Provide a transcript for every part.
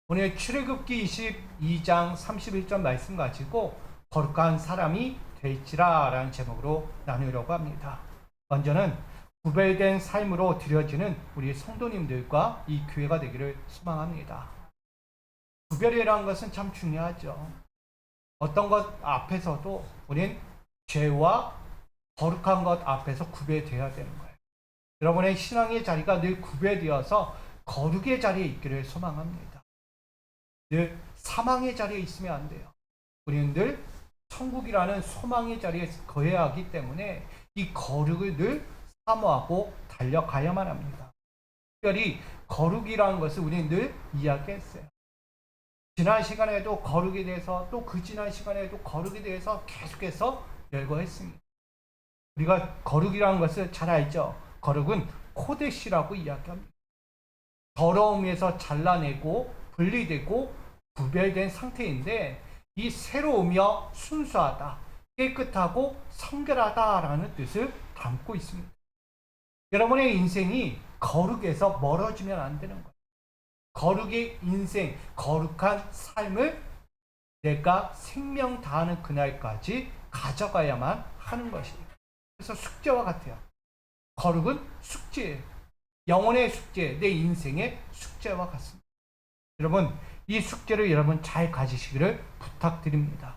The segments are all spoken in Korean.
오늘 출애굽기 22장 31절 말씀 가지고 거룩한 사람이 될지라 라는 제목으로 나누려고 합니다. 먼저는 구별된 삶으로 드려지는 우리 성도님들과 이 교회가 되기를 소망합니다. 구별이라는 것은 참 중요하죠. 어떤 것 앞에서도 우린 죄와 거룩한 것 앞에서 구별되어야 되는 거예요. 여러분의 신앙의 자리가 늘 구별되어서 거룩의 자리에 있기를 소망합니다. 늘 사망의 자리에 있으면 안 돼요. 우리는 늘 천국이라는 소망의 자리에 거해야 하기 때문에 이 거룩을 늘 사모하고 달려가야만 합니다. 특별히 거룩이라는 것을 우리는 늘 이야기했어요. 지난 시간에도 거룩에 대해서 또 그 지난 시간에도 거룩에 대해서 계속해서 열거했습니다. 우리가 거룩이라는 것을 잘 알죠. 거룩은 코덱시라고 이야기합니다. 더러움에서 잘라내고 분리되고 구별된 상태인데 이 새로우며 순수하다, 깨끗하고 성결하다라는 뜻을 담고 있습니다. 여러분의 인생이 거룩에서 멀어지면 안 되는 거예요. 거룩의 인생, 거룩한 삶을 내가 생명 다하는 그날까지 가져가야만 하는 것입니다. 그래서 숙제와 같아요. 거룩은 숙제예요. 영혼의 숙제, 내 인생의 숙제와 같습니다. 여러분, 이 숙제를 여러분 잘 가지시기를 부탁드립니다.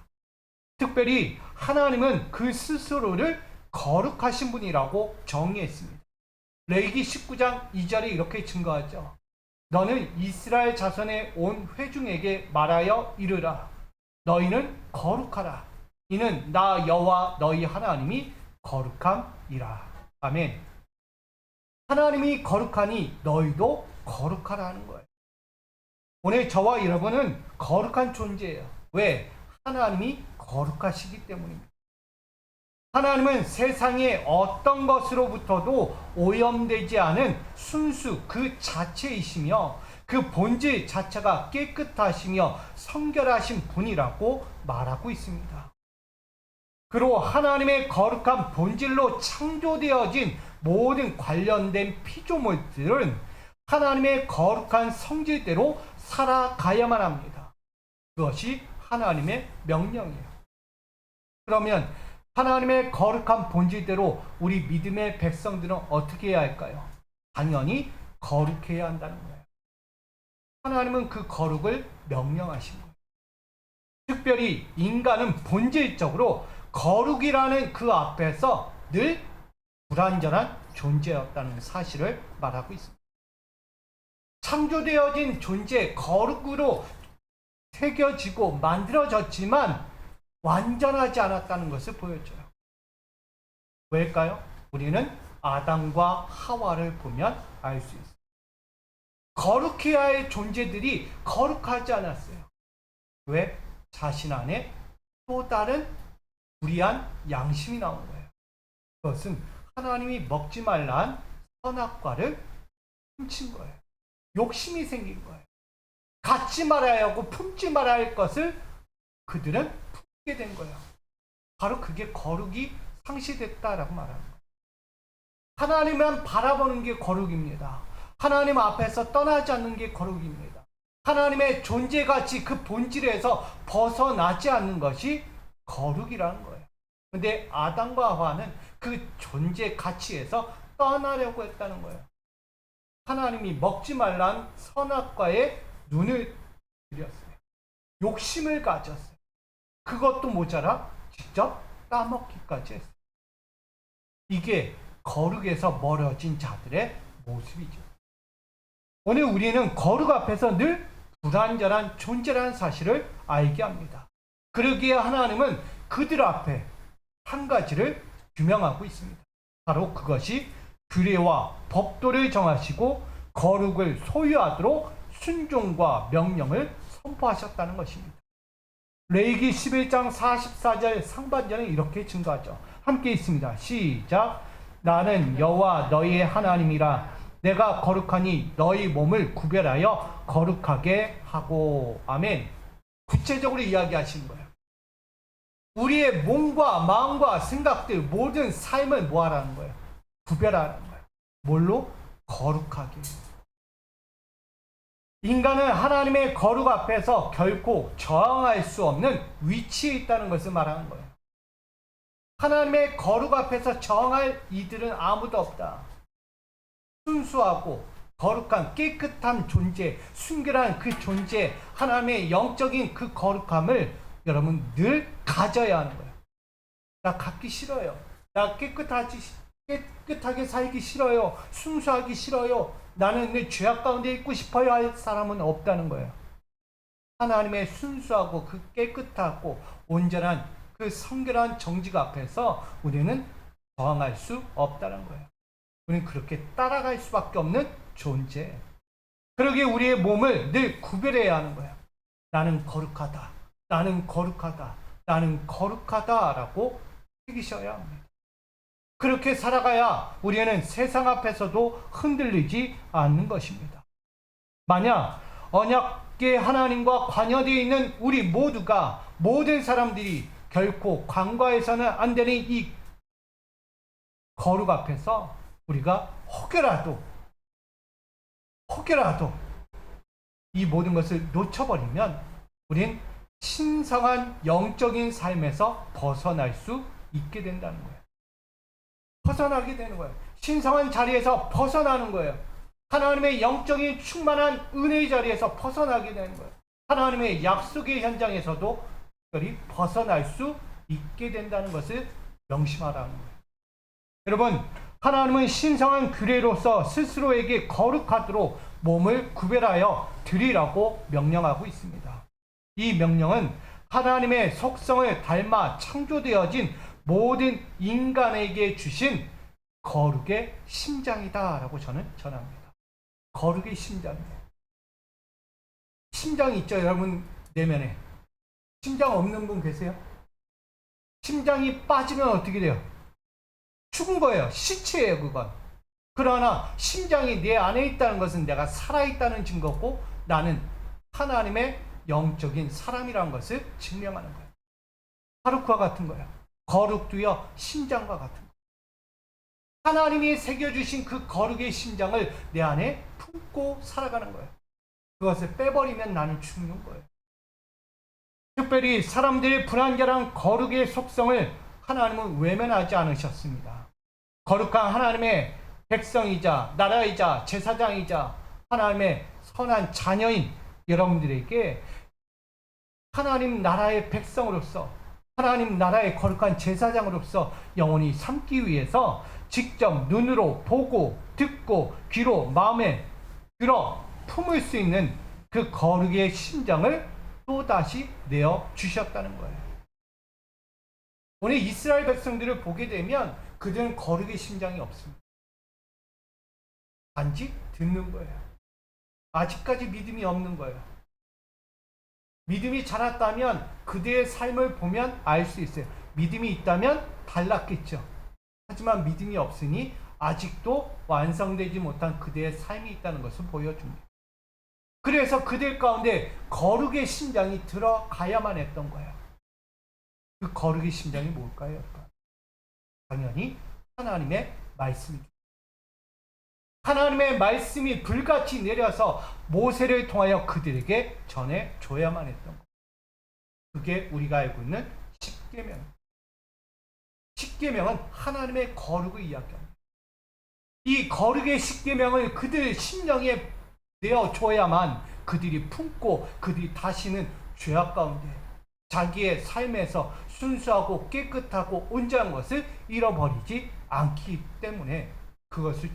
특별히 하나님은 그 스스로를 거룩하신 분이라고 정의했습니다. 레위기 19장 2절에 이렇게 증거하죠. 너는 이스라엘 자손의 온 회중에게 말하여 이르라. 너희는 거룩하라. 이는 나 여호와 너희 하나님이 거룩함이라. 아멘. 하나님이 거룩하니 너희도 거룩하라 하는 거예요. 오늘 저와 여러분은 거룩한 존재예요. 왜? 하나님이 거룩하시기 때문입니다. 하나님은 세상의 어떤 것으로부터도 오염되지 않은 순수 그 자체이시며 그 본질 자체가 깨끗하시며 성결하신 분이라고 말하고 있습니다. 그리고 하나님의 거룩한 본질로 창조되어진 모든 관련된 피조물들은 하나님의 거룩한 성질대로 살아가야만 합니다. 그것이 하나님의 명령이에요. 그러면 하나님의 거룩한 본질대로 우리 믿음의 백성들은 어떻게 해야 할까요? 당연히 거룩해야 한다는 거예요. 하나님은 그 거룩을 명령하신 거예요. 특별히 인간은 본질적으로 거룩이라는 그 앞에서 늘 불완전한 존재였다는 사실을 말하고 있습니다. 창조되어진 존재, 거룩으로 새겨지고 만들어졌지만 완전하지 않았다는 것을 보여줘요. 왜일까요? 우리는 아담과 하와를 보면 알 수 있어요. 거룩해야 할 존재들이 거룩하지 않았어요. 왜? 자신 안에 또 다른 불의한 양심이 나온 거예요. 그것은 하나님이 먹지 말란 선악과를 훔친 거예요. 욕심이 생긴 거예요. 갖지 말아야 하고 품지 말아야 할 것을 그들은 품게 된 거예요. 바로 그게 거룩이 상실됐다라고 말하는 거예요. 하나님만 바라보는 게 거룩입니다. 하나님 앞에서 떠나지 않는 게 거룩입니다. 하나님의 존재가치 그 본질에서 벗어나지 않는 것이 거룩이라는 거예요. 근데 아담과 하와는 그 존재 가치에서 떠나려고 했다는 거예요. 하나님이 먹지 말란 선악과에 눈을 들였어요. 욕심을 가졌어요. 그것도 모자라 직접 따먹기까지 했어요. 이게 거룩에서 멀어진 자들의 모습이죠. 오늘 우리는 거룩 앞에서 늘 불완전한 존재라는 사실을 알게 합니다. 그러기에 하나님은 그들 앞에 한 가지를 규명하고 있습니다. 바로 그것이 규례와 법도를 정하시고 거룩을 소유하도록 순종과 명령을 선포하셨다는 것입니다. 레위기 11장 44절 상반절은 이렇게 증거하죠. 함께 있습니다. 시작. 나는 여호와 너희의 하나님이라. 내가 거룩하니 너희 몸을 구별하여 거룩하게 하고. 아멘. 구체적으로 이야기하시는 거예요. 우리의 몸과 마음과 생각들 모든 삶을 뭐 하라는 거예요? 구별하라는 거예요. 뭘로? 거룩하게. 인간은 하나님의 거룩 앞에서 결코 저항할 수 없는 위치에 있다는 것을 말하는 거예요. 하나님의 거룩 앞에서 저항할 이들은 아무도 없다. 순수하고 거룩한 깨끗한 존재, 순결한 그 존재, 하나님의 영적인 그 거룩함을 여러분 늘 가져야 하는 거예요. 나 갖기 싫어요. 나 깨끗하게 살기 싫어요. 순수하기 싫어요. 나는 내 죄악 가운데 있고 싶어요 할 사람은 없다는 거예요. 하나님의 순수하고 그 깨끗하고 온전한 그 성결한 정직 앞에서 우리는 저항할 수 없다는 거예요. 우리는 그렇게 따라갈 수밖에 없는 존재. 그러기에 우리의 몸을 늘 구별해야 하는 거예요. 나는 거룩하다. 나는 거룩하다. 나는 거룩하다라고 새기셔야 합니다. 그렇게 살아가야 우리는 세상 앞에서도 흔들리지 않는 것입니다. 만약 언약의 하나님과 관여되어 있는 우리 모두가, 모든 사람들이 결코 간과해서는 안 되는 이 거룩 앞에서 우리가 혹여라도 이 모든 것을 놓쳐버리면 우린 신성한 영적인 삶에서 벗어날 수 있게 된다는 거예요. 벗어나게 되는 거예요. 신성한 자리에서 벗어나는 거예요. 하나님의 영적인 충만한 은혜의 자리에서 벗어나게 되는 거예요. 하나님의 약속의 현장에서도 특별히 벗어날 수 있게 된다는 것을 명심하라는 거예요. 여러분, 하나님은 신성한 규례로서 스스로에게 거룩하도록 몸을 구별하여 드리라고 명령하고 있습니다. 이 명령은 하나님의 속성을 닮아 창조되어진 모든 인간에게 주신 거룩의 심장이다라고 저는 전합니다. 거룩의 심장이에요. 심장이 있죠, 여러분 내면에. 심장 없는 분 계세요? 심장이 빠지면 어떻게 돼요? 죽은 거예요. 시체예요, 그건. 그러나 심장이 내 안에 있다는 것은 내가 살아있다는 증거고 나는 하나님의 영적인 사람이라는 것을 증명하는 거예요. 하루과 같은 거예요. 거룩도요, 심장과 같은 거예요. 하나님이 새겨주신 그 거룩의 심장을 내 안에 품고 살아가는 거예요. 그것을 빼버리면 나는 죽는 거예요. 특별히 사람들의 불완전한 거룩의 속성을 하나님은 외면하지 않으셨습니다. 거룩한 하나님의 백성이자 나라이자 제사장이자 하나님의 선한 자녀인 여러분들에게 하나님 나라의 백성으로서, 하나님 나라의 거룩한 제사장으로서 영원히 삼기 위해서 직접 눈으로 보고 듣고 귀로 마음에 들어 품을 수 있는 그 거룩의 심장을 또다시 내어 주셨다는 거예요. 오늘 이스라엘 백성들을 보게 되면 그들은 거룩의 심장이 없습니다. 단지 듣는 거예요. 아직까지 믿음이 없는 거예요. 믿음이 자랐다면 그들의 삶을 보면 알 수 있어요. 믿음이 있다면 달랐겠죠. 하지만 믿음이 없으니 아직도 완성되지 못한 그들의 삶이 있다는 것을 보여줍니다. 그래서 그들 가운데 거룩의 심장이 들어가야만 했던 거예요. 그 거룩의 심장이 뭘까요? 당연히 하나님의 말씀이죠. 하나님의 말씀이 불같이 내려서 모세를 통하여 그들에게 전해줘야만 했던 거예요. 그게 우리가 알고 있는 십계명. 십계명은 하나님의 거룩을 이야기합니다. 이 거룩의 십계명을 그들 심령에 내어줘야만 그들이 품고 그들이 다시는 죄악 가운데 자기의 삶에서 순수하고 깨끗하고 온전한 것을 잃어버리지 않기 때문에 그것을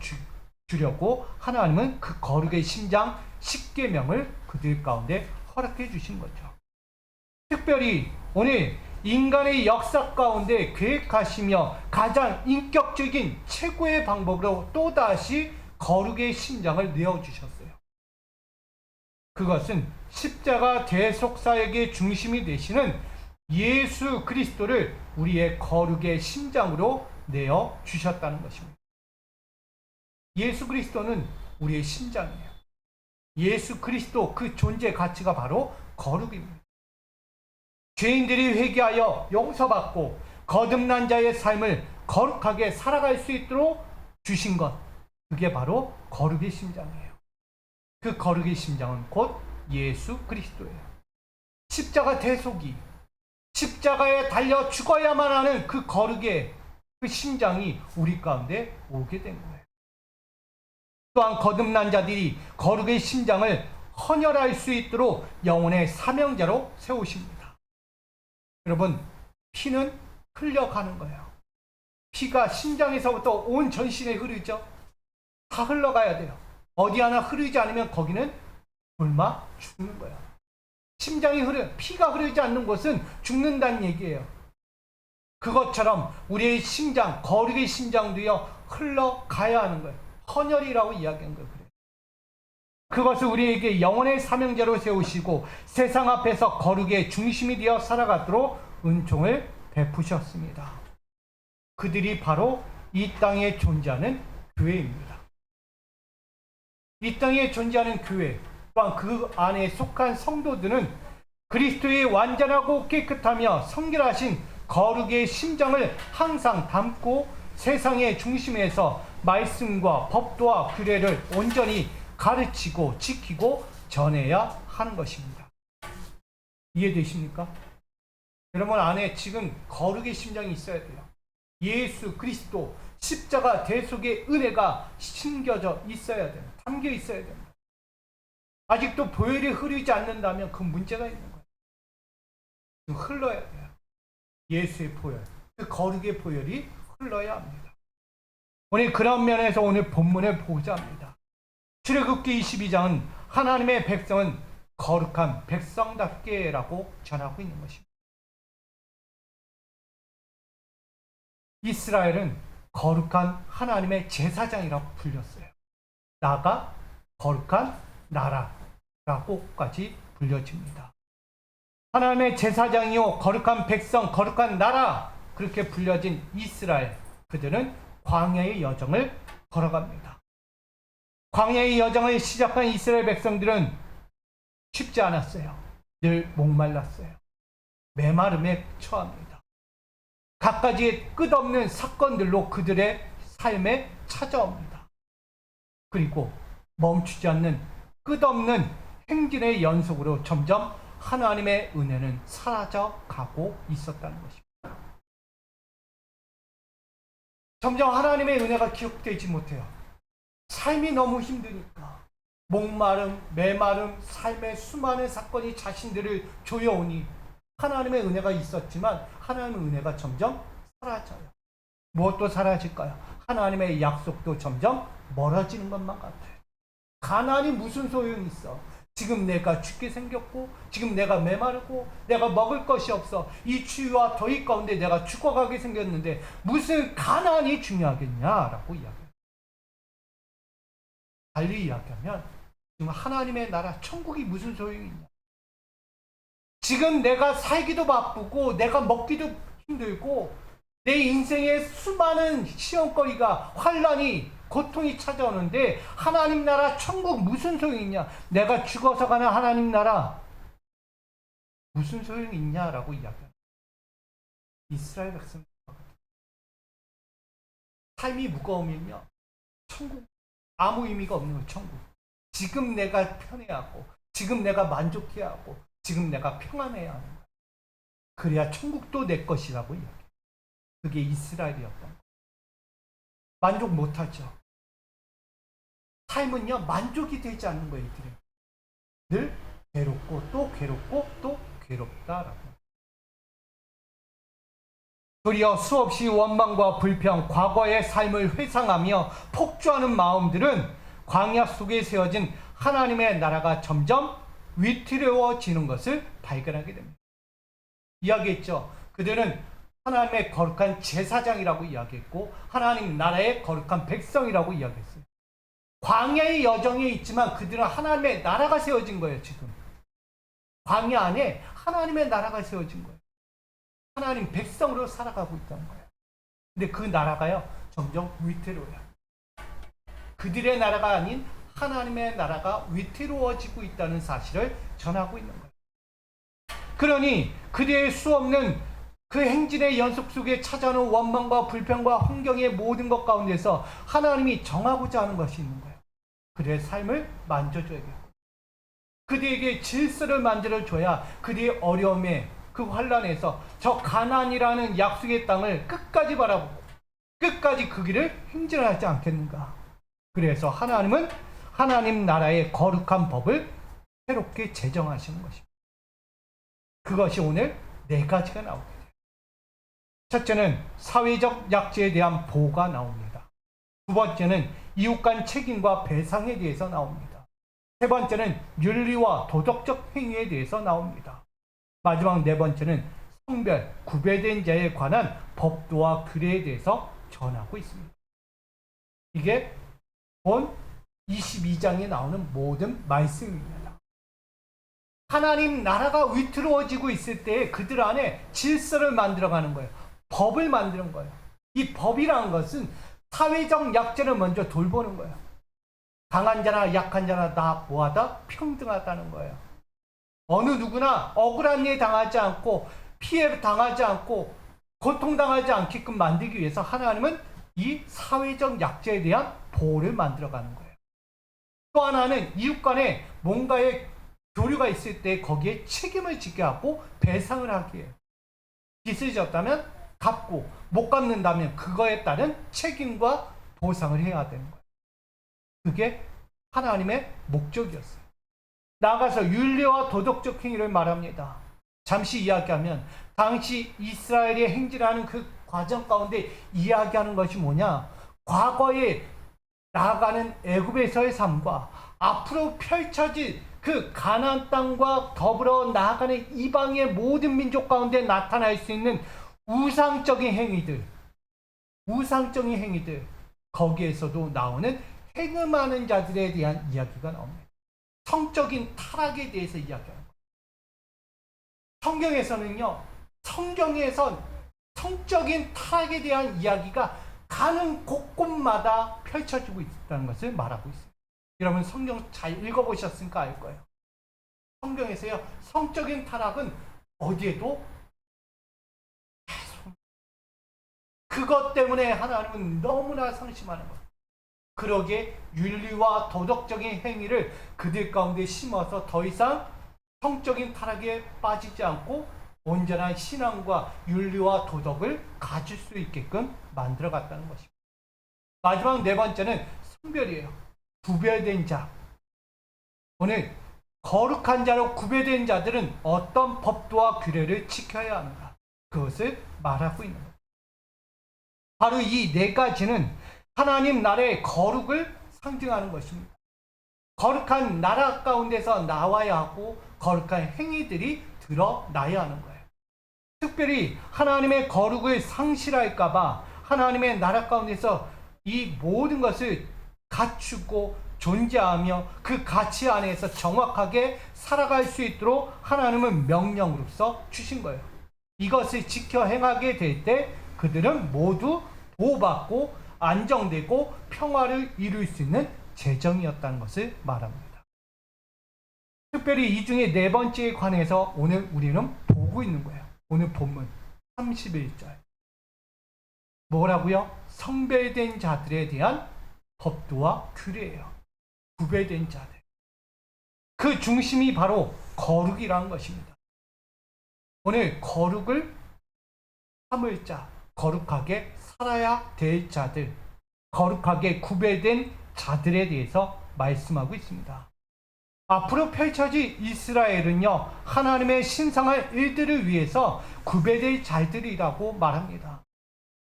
주려고 하나님은 그 거룩의 심장 십계명을 그들 가운데 허락해 주신 거죠. 특별히 오늘 인간의 역사 가운데 계획하시며 가장 인격적인 최고의 방법으로 또다시 거룩의 심장을 내어주셨어요. 그것은 십자가 대속사역의 중심이 되시는 예수 그리스도를 우리의 거룩의 심장으로 내어주셨다는 것입니다. 예수 그리스도는 우리의 심장이에요. 예수 그리스도 그 존재 가치가 바로 거룩입니다. 죄인들이 회개하여 용서받고 거듭난 자의 삶을 거룩하게 살아갈 수 있도록 주신 것, 그게 바로 거룩의 심장이에요. 그 거룩의 심장은 곧 예수 그리스도예요. 십자가 대속이, 십자가에 달려 죽어야만 하는 그 거룩의 그 심장이 우리 가운데 오게 된 거예요. 또한 거듭난 자들이 거룩의 심장을 헌혈할 수 있도록 영혼의 사명자로 세우십니다. 여러분, 피는 흘러가는 거예요. 피가 심장에서부터 온 전신에 흐르죠. 다 흘러가야 돼요. 어디 하나 흐르지 않으면 거기는 굶어 죽는 거예요. 피가 흐르지 않는 곳은 죽는다는 얘기예요. 그것처럼 우리의 심장, 거룩의 심장도요, 흘러가야 하는 거예요. 헌혈이라고 이야기한 거예요. 그것을 우리에게 영혼의 사명자로 세우시고 세상 앞에서 거룩의 중심이 되어 살아가도록 은총을 베푸셨습니다. 그들이 바로 이 땅에 존재하는 교회입니다. 이 땅에 존재하는 교회, 또한 그 안에 속한 성도들은 그리스도의 완전하고 깨끗하며 성결하신 거룩의 심장을 항상 담고 세상의 중심에서 말씀과 법도와 규례를 온전히 가르치고 지키고 전해야 하는 것입니다. 이해되십니까? 여러분 안에 지금 거룩의 심장이 있어야 돼요. 예수 그리스도 십자가 대속의 은혜가 심겨져 있어야 돼요. 담겨 있어야 됩니다. 아직도 보혈이 흐르지 않는다면 그 문제가 있는 거예요. 흘러야 돼요. 예수의 보혈, 그 거룩의 보혈이 흘러야 합니다. 오늘 그런 면에서 오늘 본문을 보고자 합니다. 출애굽기 22장은 하나님의 백성은 거룩한 백성답게라고 전하고 있는 것입니다. 이스라엘은 거룩한 하나님의 제사장이라고 불렸어요. 나가 거룩한 나라라고까지 불려집니다. 하나님의 제사장이요 거룩한 백성, 거룩한 나라 그렇게 불려진 이스라엘, 그들은 광야의 여정을 걸어갑니다. 광야의 여정을 시작한 이스라엘 백성들은 쉽지 않았어요. 늘 목말랐어요. 메마름에 처합니다. 갖가지의 끝없는 사건들로 그들의 삶에 찾아옵니다. 그리고 멈추지 않는 끝없는 행진의 연속으로 점점 하나님의 은혜는 사라져가고 있었다는 것입니다. 점점 하나님의 은혜가 기억되지 못해요. 삶이 너무 힘드니까 목마름, 메마름, 삶의 수많은 사건이 자신들을 조여오니 하나님의 은혜가 있었지만 하나님의 은혜가 점점 사라져요. 무엇도 사라질까요? 하나님의 약속도 점점 멀어지는 것만 같아요. 가난이 무슨 소용이 있어? 지금 내가 죽게 생겼고 지금 내가 메마르고 내가 먹을 것이 없어. 이 추위와 더위 가운데 내가 죽어가게 생겼는데 무슨 가난이 중요하겠냐라고 이야기해요. 달리 이야기하면 지금 하나님의 나라 천국이 무슨 소용이 있냐. 지금 내가 살기도 바쁘고 내가 먹기도 힘들고 내 인생에 수많은 시험거리가 환난이 고통이 찾아오는데 하나님 나라 천국 무슨 소용이 있냐. 내가 죽어서 가는 하나님 나라 무슨 소용이 있냐라고 이야기합니다. 이스라엘 백성 삶이 무거우면요 천국 아무 의미가 없는 거예요. 천국 지금 내가 편해야 하고 지금 내가 만족해야 하고 지금 내가 평안해야 하는 거예요. 그래야 천국도 내 것이라고 이야기해요. 그게 이스라엘이었던 거예요. 만족 못하죠. 삶은요 만족이 되지 않는 거예요. 이들이 늘 괴롭고 또 괴롭고 또 괴롭다라고. 도리어 수없이 원망과 불평, 과거의 삶을 회상하며 폭주하는 마음들은 광야 속에 세워진 하나님의 나라가 점점 위태로워지는 것을 발견하게 됩니다. 이야기했죠. 그들은 하나님의 거룩한 제사장이라고 이야기했고 하나님 나라의 거룩한 백성이라고 이야기했어요. 광야의 여정에 있지만 그들은 하나님의 나라가 세워진 거예요. 지금 광야 안에 하나님의 나라가 세워진 거예요. 하나님 백성으로 살아가고 있다는 거예요. 근데 그 나라가요 점점 위태로워요. 그들의 나라가 아닌 하나님의 나라가 위태로워지고 있다는 사실을 전하고 있는 거예요. 그러니 그들의 수없는 그 행진의 연속 속에 찾아오는 원망과 불평과 환경의 모든 것 가운데서 하나님이 정하고자 하는 것이 있는 거예요. 그들의 삶을 만져줘야겠고, 그들에게 질서를 만들어줘야 그들의 어려움에, 그 환란에서 저 가나안이라는 약속의 땅을 끝까지 바라보고 끝까지 그 길을 행진하지 않겠는가. 그래서 하나님은 하나님 나라의 거룩한 법을 새롭게 제정하시는 것입니다. 그것이 오늘 네 가지가 나옵니다. 첫째는 사회적 약자에 대한 보호가 나옵니다. 두 번째는 이웃 간 책임과 배상에 대해서 나옵니다. 세 번째는 윤리와 도덕적 행위에 대해서 나옵니다. 마지막 네 번째는 성별, 구별된 자에 관한 법도와 규례에 대해서 전하고 있습니다. 이게 본 22장에 나오는 모든 말씀입니다. 하나님 나라가 위태로워지고 있을 때 그들 안에 질서를 만들어가는 거예요. 법을 만드는 거예요. 이 법이라는 것은 사회적 약자를 먼저 돌보는 거예요. 강한 자나 약한 자나 다 뭐하다? 평등하다는 거예요. 어느 누구나 억울한 일 당하지 않고 피해 당하지 않고 고통당하지 않게끔 만들기 위해서 하나님은 이 사회적 약자에 대한 보호를 만들어가는 거예요. 또 하나는 이웃 간에 뭔가의 교류가 있을 때 거기에 책임을 지게 하고 배상을 하게 해요. 빚을 졌다면 갚고 못 갚는다면 그거에 따른 책임과 보상을 해야 되는 거예요. 그게 하나님의 목적이었어요. 나아가서 윤리와 도덕적 행위를 말합니다. 잠시 이야기하면 당시 이스라엘이 행진하는 그 과정 가운데 이야기하는 것이 뭐냐? 과거에 나아가는 애굽에서의 삶과 앞으로 펼쳐질 그 가나안 땅과 더불어 나아가는 이방의 모든 민족 가운데 나타날 수 있는 우상적인 행위들, 거기에서도 나오는 행음하는 자들에 대한 이야기가 나옵니다. 성적인 타락에 대해서 이야기하는 거예요. 성경에서 성적인 타락에 대한 이야기가 가는 곳곳마다 펼쳐지고 있다는 것을 말하고 있어요. 여러분 성경 잘 읽어보셨으니까 알 거예요. 성경에서요, 성적인 타락은 어디에도 계속, 그것 때문에 하나님은 너무나 상심하는 거예요. 그러기에 윤리와 도덕적인 행위를 그들 가운데 심어서 더 이상 성적인 타락에 빠지지 않고 온전한 신앙과 윤리와 도덕을 가질 수 있게끔 만들어갔다는 것입니다. 마지막 네 번째는 성별이에요. 구별된 자. 오늘 거룩한 자로 구별된 자들은 어떤 법도와 규례를 지켜야 하는가, 그것을 말하고 있는 거예요. 바로 이 네 가지는 하나님 나라의 거룩을 상징하는 것입니다. 거룩한 나라 가운데서 나와야 하고 거룩한 행위들이 드러나야 하는 거예요. 특별히 하나님의 거룩을 상실할까봐 하나님의 나라 가운데서 이 모든 것을 갖추고 존재하며 그 가치 안에서 정확하게 살아갈 수 있도록 하나님은 명령으로서 주신 거예요. 이것을 지켜 행하게 될 때 그들은 모두 보호받고 안정되고 평화를 이룰 수 있는 재정이었다는 것을 말합니다. 특별히 이 중에 네 번째에 관해서 오늘 우리는 보고 있는 거예요. 오늘 본문 31절. 뭐라고요? 성별된 자들에 대한 법도와 규례예요. 구별된 자들. 그 중심이 바로 거룩이라는 것입니다. 오늘 거룩을 삼을 자, 거룩하게 살아야 될 자들, 거룩하게 구별된 자들에 대해서 말씀하고 있습니다. 앞으로 펼쳐질 이스라엘은요, 하나님의 신성한 일들을 위해서 구별될 자들이라고 말합니다.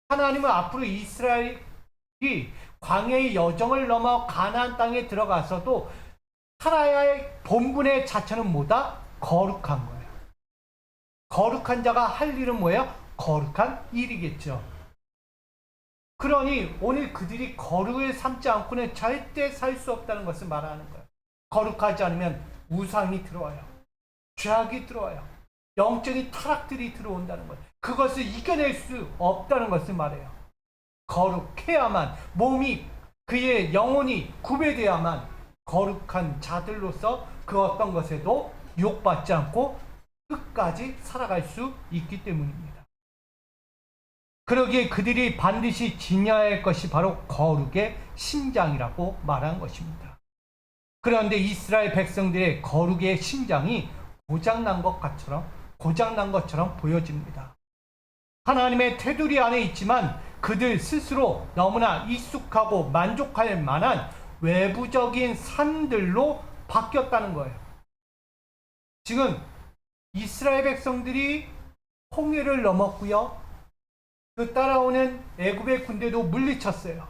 하나님은 앞으로 이스라엘이 광야의 여정을 넘어 가나안 땅에 들어가서도 살아야 할 본분의 자체는 뭐다? 거룩한 거예요. 거룩한 자가 할 일은 뭐예요? 거룩한 일이겠죠. 그러니 오늘 그들이 거룩을 삼지 않고는 절대 살 수 없다는 것을 말하는 거예요. 거룩하지 않으면 우상이 들어와요. 죄악이 들어와요. 영적인 타락들이 들어온다는 거예요. 그것을 이겨낼 수 없다는 것을 말해요. 거룩해야만, 몸이, 그의 영혼이 구별되어야만 거룩한 자들로서 그 어떤 것에도 유혹받지 않고 끝까지 살아갈 수 있기 때문입니다. 그러기에 그들이 반드시 지녀야 할 것이 바로 거룩의 심장이라고 말한 것입니다. 그런데 이스라엘 백성들의 거룩의 심장이 고장난 것처럼 보여집니다. 하나님의 테두리 안에 있지만 그들 스스로 너무나 익숙하고 만족할 만한 외부적인 산들로 바뀌었다는 거예요. 지금 이스라엘 백성들이 홍해를 넘었고요. 그 따라오는 애굽의 군대도 물리쳤어요.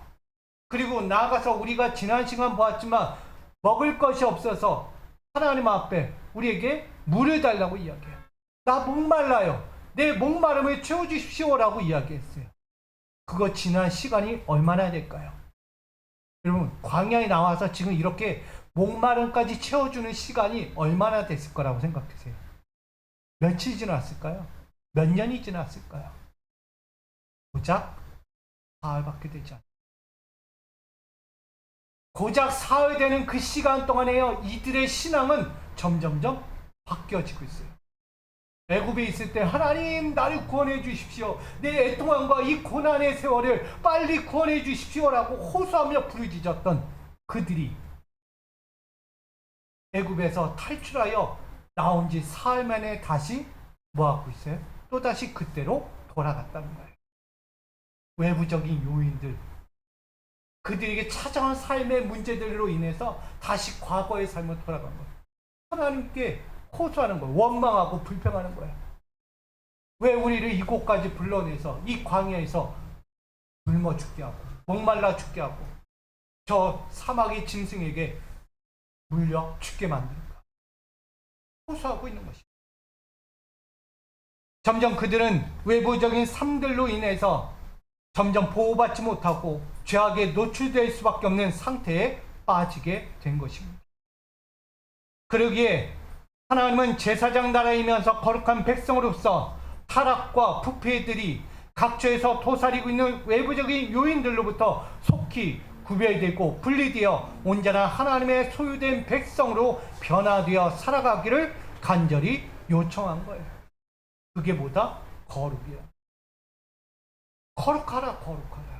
그리고 나아가서 우리가 지난 시간 보았지만 먹을 것이 없어서 하나님 앞에 우리에게 물을 달라고 이야기해요. 나 목말라요. 내 목마름을 채워주십시오라고 이야기했어요. 그거 지난 시간이 얼마나 될까요? 여러분, 광야에 나와서 지금 이렇게 목마름까지 채워주는 시간이 얼마나 됐을 거라고 생각하세요? 며칠 지났을까요? 몇 년이 지났을까요? 고작 사흘밖에 되지 않아요. 고작 사흘 되는 그 시간 동안에요, 이들의 신앙은 점점점 바뀌어지고 있어요. 애굽에 있을 때 하나님 나를 구원해 주십시오. 내 애통함과 이 고난의 세월을 빨리 구원해 주십시오라고 호소하며 부르짖었던 그들이 애굽에서 탈출하여 나온 지 사흘 만에 다시 뭐하고 있어요? 또다시 그때로 돌아갔다는 거예요. 외부적인 요인들, 그들에게 찾아온 삶의 문제들로 인해서 다시 과거의 삶을 돌아간 거예요. 하나님께 호소하는 거예요. 원망하고 불평하는 거예요. 왜 우리를 이곳까지 불러내서 이 광야에서 굶어 죽게 하고 목말라 죽게 하고 저 사막의 짐승에게 물려 죽게 만드는가? 호소하고 있는 것입니다. 점점 그들은 외부적인 삶들로 인해서 점점 보호받지 못하고 죄악에 노출될 수밖에 없는 상태에 빠지게 된 것입니다. 그러기에 하나님은 제사장 나라이면서 거룩한 백성으로서 타락과 부패들이 각처에서 도사리고 있는 외부적인 요인들로부터 속히 구별되고 분리되어 온전한 하나님의 소유된 백성으로 변화되어 살아가기를 간절히 요청한 거예요. 그게 뭐다? 거룩이야. 거룩하라, 거룩하라.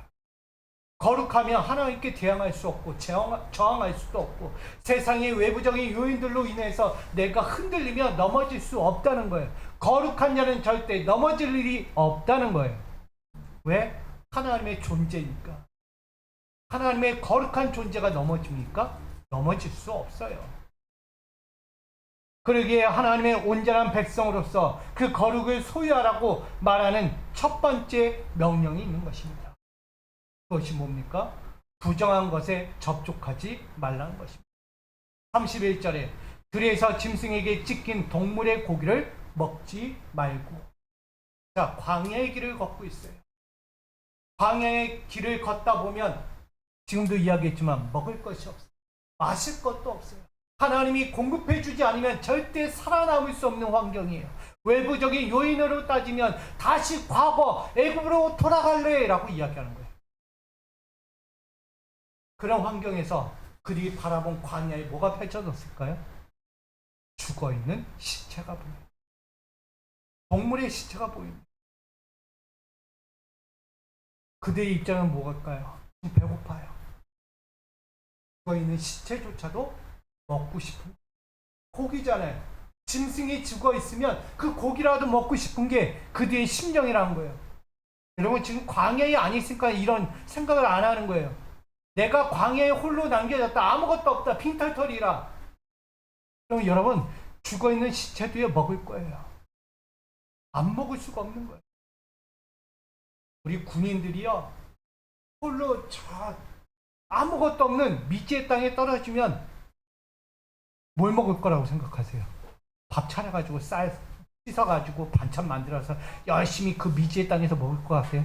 거룩하면 하나님께 대항할 수 없고 저항할 수도 없고 세상의 외부적인 요인들로 인해서 내가 흔들리며 넘어질 수 없다는 거예요. 거룩한 자는 절대 넘어질 일이 없다는 거예요. 왜? 하나님의 존재니까. 하나님의 거룩한 존재가 넘어집니까? 넘어질 수 없어요. 그러기에 하나님의 온전한 백성으로서 그 거룩을 소유하라고 말하는 첫 번째 명령이 있는 것입니다. 그것이 뭡니까? 부정한 것에 접촉하지 말라는 것입니다. 31절에 들에서 짐승에게 찢긴 동물의 고기를 먹지 말고. 자, 광야의 길을 걷고 있어요. 광야의 길을 걷다 보면 지금도 이야기했지만 먹을 것이 없어요. 마실 것도 없어요. 하나님이 공급해 주지 않으면 절대 살아남을 수 없는 환경이에요. 외부적인 요인으로 따지면 다시 과거 애굽으로 돌아갈래 라고 이야기하는 거예요. 그런 환경에서 그들이 바라본 광야에 뭐가 펼쳐졌을까요? 죽어있는 시체가 보입니다. 동물의 시체가 보입니다. 그들의 입장은 뭐일까요? 배고파요. 죽어있는 시체조차도 먹고 싶은 고기잖아요. 짐승이 죽어있으면 그 고기라도 먹고 싶은 게 그들의 심정이라는 거예요. 여러분, 지금 광야에 안 있으니까 이런 생각을 안 하는 거예요. 내가 광야에 홀로 남겨졌다. 아무것도 없다. 빈털털이라. 그럼 여러분, 죽어있는 시체도에 먹을 거예요. 안 먹을 수가 없는 거예요. 우리 군인들이요, 홀로 아무것도 없는 미지의 땅에 떨어지면 뭘 먹을 거라고 생각하세요? 밥 차려가지고 쌀 씻어가지고 반찬 만들어서 열심히 그 미지의 땅에서 먹을 것 같아요?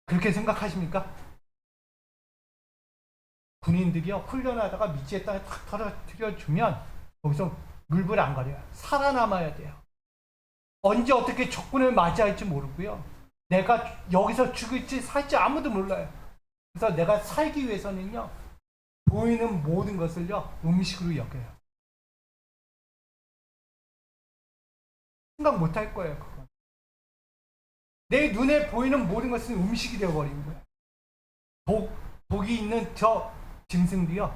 그렇게 생각하십니까? 군인들이요, 훈련하다가 미지의 땅에 탁 떨어뜨려주면 거기서 물불 안 가려요. 살아남아야 돼요. 언제 어떻게 적군을 맞이할지 모르고요. 내가 여기서 죽을지 살지 아무도 몰라요. 그래서 내가 살기 위해서는요, 보이는 모든 것을요, 음식으로 여겨요. 생각 못 할 거예요, 그건. 내 눈에 보이는 모든 것은 음식이 되어버린 거예요. 복이 있는 저 짐승들이요,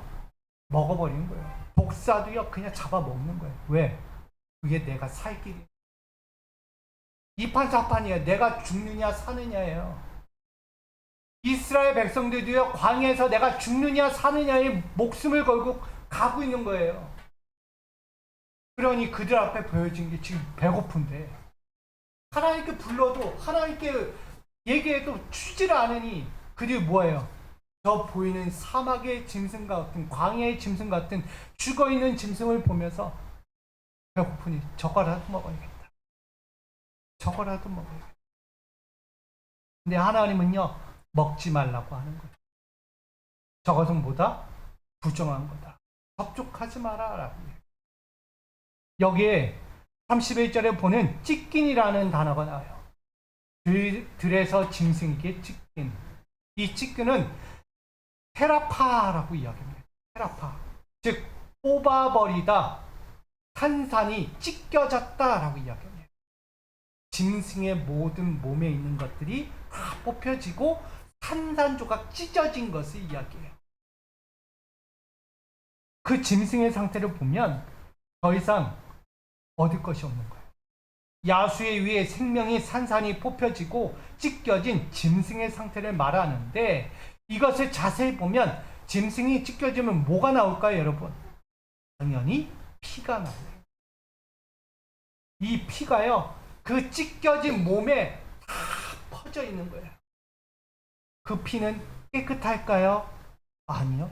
먹어버리는 거예요. 독사도요 그냥 잡아먹는 거예요. 왜? 그게 내가 살 길이. 이판사판이에요. 내가 죽느냐 사느냐예요. 이스라엘 백성들도요 광야에서 내가 죽느냐 사느냐의 목숨을 걸고 가고 있는 거예요. 그러니 그들 앞에 보여진 게 지금 배고픈데 하나님께 불러도 하나님께 얘기해도 추지를 않으니 그들이 뭐예요? 저 보이는 사막의 짐승 같은 광야의 짐승 같은 죽어있는 짐승을 보면서 배고프니 저거라도 먹어야겠다. 저거라도 먹어야겠다. 근데 하나님은요 먹지 말라고 하는 거예요. 저것은 뭐다? 부정한 거다. 접촉하지 마라 라고 해요. 여기에 31절에 보는 찢긴이라는 단어가 나와요. 들에서 짐승에게 찢긴. 이 찢긴은 테라파라고 이야기합니다. 테라파. 즉 뽑아버리다, 탄산이 찢겨졌다라고 이야기합니다. 짐승의 모든 몸에 있는 것들이 다 뽑혀지고 산산조각 찢어진 것을 이야기해요. 그 짐승의 상태를 보면 더 이상 얻을 것이 없는 거예요. 야수에 의해 생명이 산산이 뽑혀지고 찢겨진 짐승의 상태를 말하는데 이것을 자세히 보면 짐승이 찢겨지면 뭐가 나올까요, 여러분? 당연히 피가 나와요. 이 피가요, 그 찢겨진 몸에 다 퍼져 있는 거예요. 그 피는 깨끗할까요? 아니요.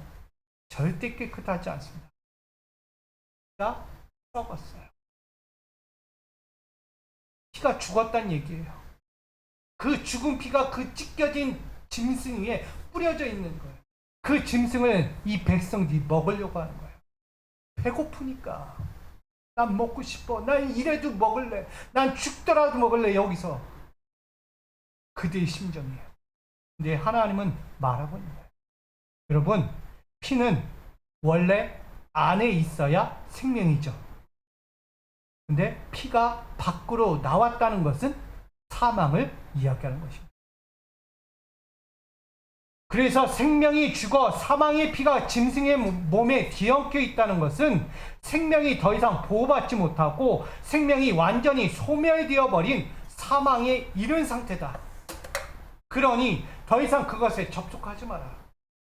절대 깨끗하지 않습니다. 피가 썩었어요. 피가 죽었다는 얘기예요. 그 죽은 피가 그 찢겨진 짐승 위에 뿌려져 있는 거예요. 그 짐승을 이 백성들이 먹으려고 하는 거예요. 배고프니까. 난 먹고 싶어. 난 이래도 먹을래. 난 죽더라도 먹을래. 여기서. 그들의 심정이에요. 근데 하나님은 말하고 있는 거예요. 여러분, 피는 원래 안에 있어야 생명이죠. 근데 피가 밖으로 나왔다는 것은 사망을 이야기하는 것입니다. 그래서 생명이 죽어 사망의 피가 짐승의 몸에 뒤엉켜 있다는 것은 생명이 더 이상 보호받지 못하고 생명이 완전히 소멸되어 버린 사망에 이른 상태다. 그러니 더 이상 그것에 접촉하지 마라.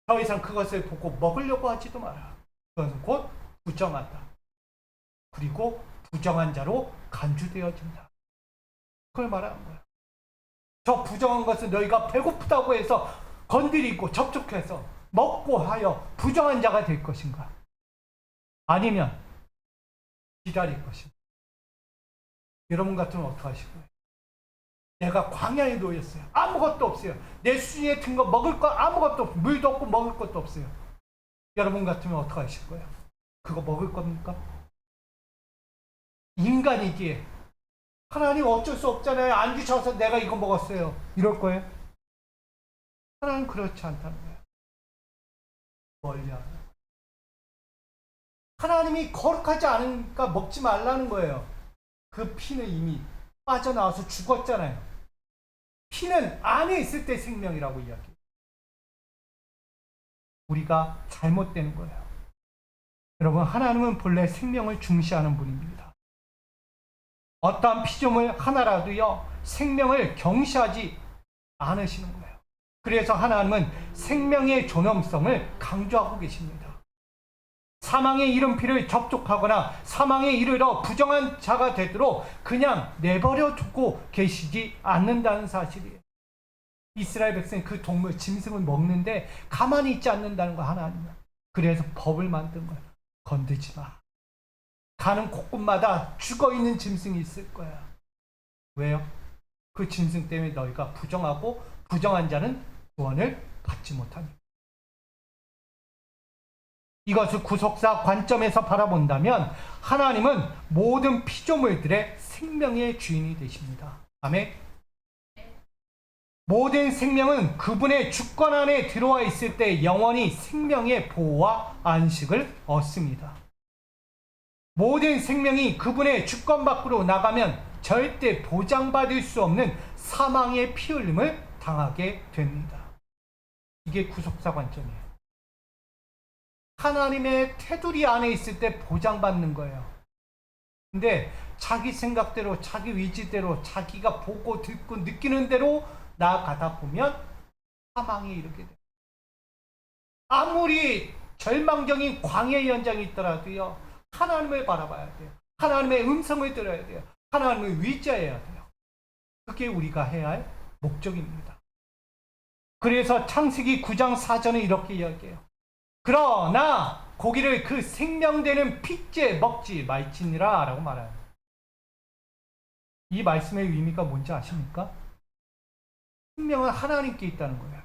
더 이상 그것을 보고 먹으려고 하지도 마라. 그것은 곧 부정하다. 그리고 부정한 자로 간주되어진다. 그걸 말하는 거야. 저 부정한 것은 너희가 배고프다고 해서 건드리고 접촉해서 먹고 하여 부정한 자가 될 것인가? 아니면 기다릴 것인가? 여러분 같으면 어떡하실 거예요? 내가 광야에 놓였어요. 아무것도 없어요. 내 수중에 든 거 먹을 거 아무것도 없어요. 물도 없고 먹을 것도 없어요. 여러분 같으면 어떡하실 거예요? 그거 먹을 겁니까? 인간이기에 하나님 어쩔 수 없잖아요. 안 주셔서 내가 이거 먹었어요. 이럴 거예요? 하나님 그렇지 않다는 거예요. 멀리하는 거예요. 하나님이 거룩하지 않으니까 먹지 말라는 거예요. 그 피는 이미 빠져나와서 죽었잖아요. 피는 안에 있을 때 생명이라고 이야기해요. 우리가 잘못된 거예요. 여러분, 하나님은 본래 생명을 중시하는 분입니다. 어떠한 피조물 하나라도요, 생명을 경시하지 않으시는 거예요. 그래서 하나님은 생명의 존엄성을 강조하고 계십니다. 사망의 이른 피를 접촉하거나 사망에 이르러 부정한 자가 되도록 그냥 내버려 두고 계시지 않는다는 사실이에요. 이스라엘 백성이 그 동물, 짐승을 먹는데 가만히 있지 않는다는 거 하나님은. 그래서 법을 만든 거예요. 건드지 마. 가는 곳곳마다 죽어있는 짐승이 있을 거야. 왜요? 그 짐승 때문에 너희가 부정하고 부정한 자는 구원을 받지 못하니. 이것을 구속사 관점에서 바라본다면 하나님은 모든 피조물들의 생명의 주인이 되십니다. 아멘. 모든 생명은 그분의 주권 안에 들어와 있을 때 영원히 생명의 보호와 안식을 얻습니다. 모든 생명이 그분의 주권 밖으로 나가면 절대 보장받을 수 없는 사망의 피 흘림을 당하게 됩니다. 이게 구속사 관점이에요. 하나님의 테두리 안에 있을 때 보장받는 거예요. 근데 자기 생각대로, 자기 의지대로, 자기가 보고 듣고 느끼는 대로 나아가다 보면 사망에 이르게 돼요. 아무리 절망적인 광야의 현장이 있더라도요, 하나님을 바라봐야 돼요. 하나님의 음성을 들어야 돼요. 하나님을 의지해야 돼요. 그게 우리가 해야 할 목적입니다. 그래서 창세기 9장 4절에 이렇게 이야기해요. 그러나 고기를 그 생명되는 핏째 먹지 말지니라 라고 말해요. 이 말씀의 의미가 뭔지 아십니까? 생명은 하나님께 있다는 거예요.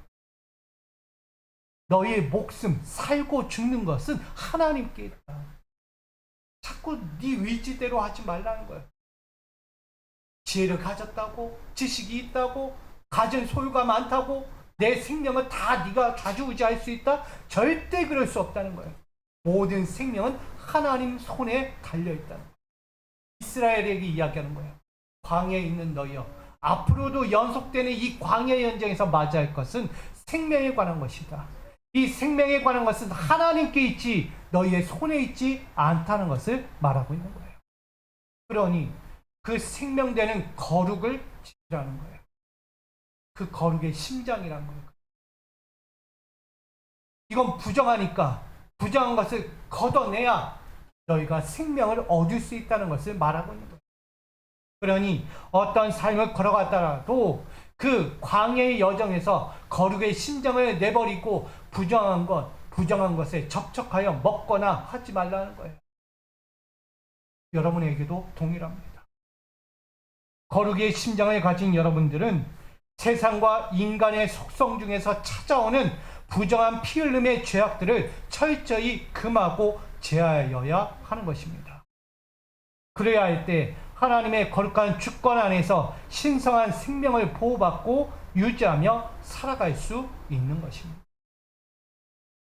너의 목숨, 살고 죽는 것은 하나님께 있다. 자꾸 네 의지대로 하지 말라는 거예요. 지혜를 가졌다고, 지식이 있다고, 가진 소유가 많다고, 내 생명을 다 네가 좌지우지할 수 있다? 절대 그럴 수 없다는 거예요. 모든 생명은 하나님 손에 달려있다는 거예요. 이스라엘에게 이야기하는 거예요. 광야에 있는 너희여, 앞으로도 연속되는 이 광야 현장에서 맞이할 것은 생명에 관한 것이다. 이 생명에 관한 것은 하나님께 있지 너희의 손에 있지 않다는 것을 말하고 있는 거예요. 그러니 그 생명되는 거룩을 지키라는 거예요. 그 거룩의 심장이라는 거예요. 이건 부정하니까 부정한 것을 걷어내야 너희가 생명을 얻을 수 있다는 것을 말하고 있는 거예요. 그러니 어떤 삶을 걸어가더라도 그 광야의 여정에서 거룩의 심장을 내버리고 부정한 것에 접촉하여 먹거나 하지 말라는 거예요. 여러분에게도 동일합니다. 거룩의 심장을 가진 여러분들은 세상과 인간의 속성 중에서 찾아오는 부정한 피 흘림의 죄악들을 철저히 금하고 제하여야 하는 것입니다. 그래야 할 때 하나님의 거룩한 주권 안에서 신성한 생명을 보호받고 유지하며 살아갈 수 있는 것입니다.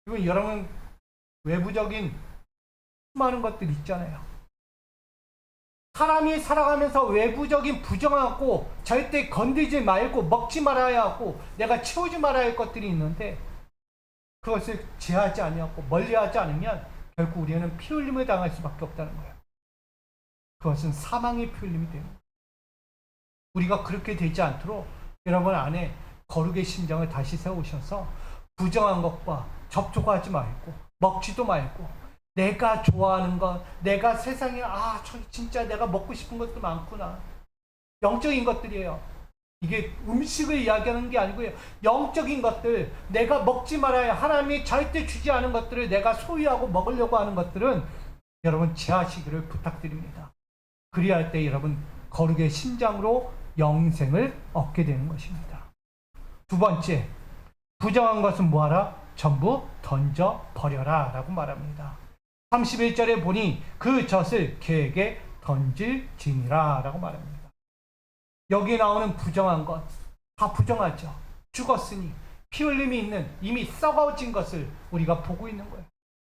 그리고 여러분, 외부적인 수많은 것들 있잖아요. 사람이 살아가면서 외부적인 부정하고 절대 건들지 말고 먹지 말아야 하고 내가 채우지 말아야 할 것들이 있는데 그것을 제하지 아니하고 멀리하지 않으면 결국 우리는 피 흘림을 당할 수밖에 없다는 거예요. 그것은 사망의 피 흘림이 되는 거예요. 우리가 그렇게 되지 않도록 여러분 안에 거룩의 심장을 다시 세우셔서 부정한 것과 접촉하지 말고 먹지도 말고 내가 좋아하는 것, 내가 세상에 진짜 내가 먹고 싶은 것도 많구나. 영적인 것들이에요. 이게 음식을 이야기하는 게 아니고요. 영적인 것들, 내가 먹지 말아야 하나님이 절대 주지 않은 것들을 내가 소유하고 먹으려고 하는 것들은 여러분 제하시기를 부탁드립니다. 그리야 할 때 여러분 거룩의 심장으로 영생을 얻게 되는 것입니다. 두 번째, 부정한 것은 뭐하라? 전부 던져버려라 라고 말합니다. 31절에 보니 그 젖을 개에게 던질지니라 라고 말합니다. 여기 나오는 부정한 것, 다 부정하죠. 죽었으니 피 흘림이 있는 이미 썩어진 것을 우리가 보고 있는 거예요.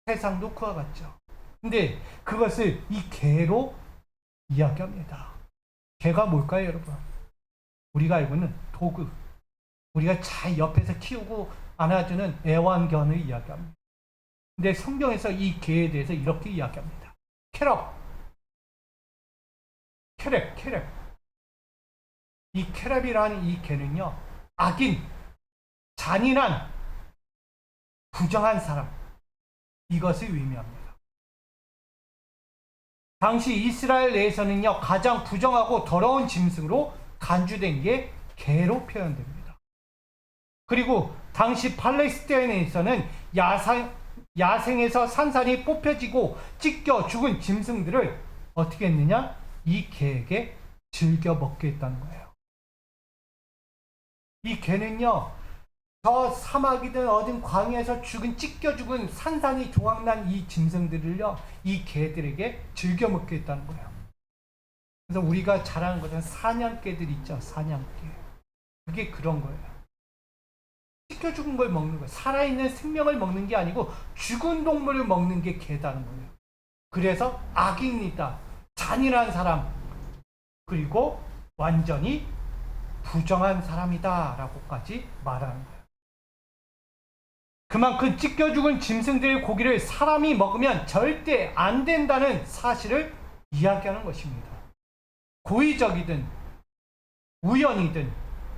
세상도 그와 같죠. 근데 그것을 이 개로 이야기합니다. 개가 뭘까요, 여러분? 우리가 알고 있는 도구, 우리가 잘 옆에서 키우고 안아주는 애완견을 이야기합니다. 근데 성경에서 이 개에 대해서 이렇게 이야기합니다. 캐렙. 이 캐렙이라는 이 개는요, 악인, 잔인한, 부정한 사람, 이것을 의미합니다. 당시 이스라엘 내에서는요, 가장 부정하고 더러운 짐승으로 간주된 게 개로 표현됩니다. 그리고 당시 팔레스타인에서는 야생에서 산산이 뽑혀지고 찢겨 죽은 짐승들을 어떻게 했느냐? 이 개에게 즐겨 먹게 했다는 거예요. 이 개는요, 저 사막이든 어딘 광야에서 찢겨 죽은 산산이 조각난 이 짐승들을요, 이 개들에게 즐겨 먹게 했다는 거예요. 그래서 우리가 잘 아는 것은 사냥개들 있죠, 사냥개. 그게 그런 거예요. 찢겨 죽은 걸 먹는 거예요. 살아있는 생명을 먹는 게 아니고 죽은 동물을 먹는 게 개다는 거예요. 그래서 악인이다, 잔인한 사람, 그리고 완전히 부정한 사람이다 라고까지 말하는 거예요. 그만큼 찢겨 죽은 짐승들의 고기를 사람이 먹으면 절대 안 된다는 사실을 이야기하는 것입니다. 고의적이든 우연이든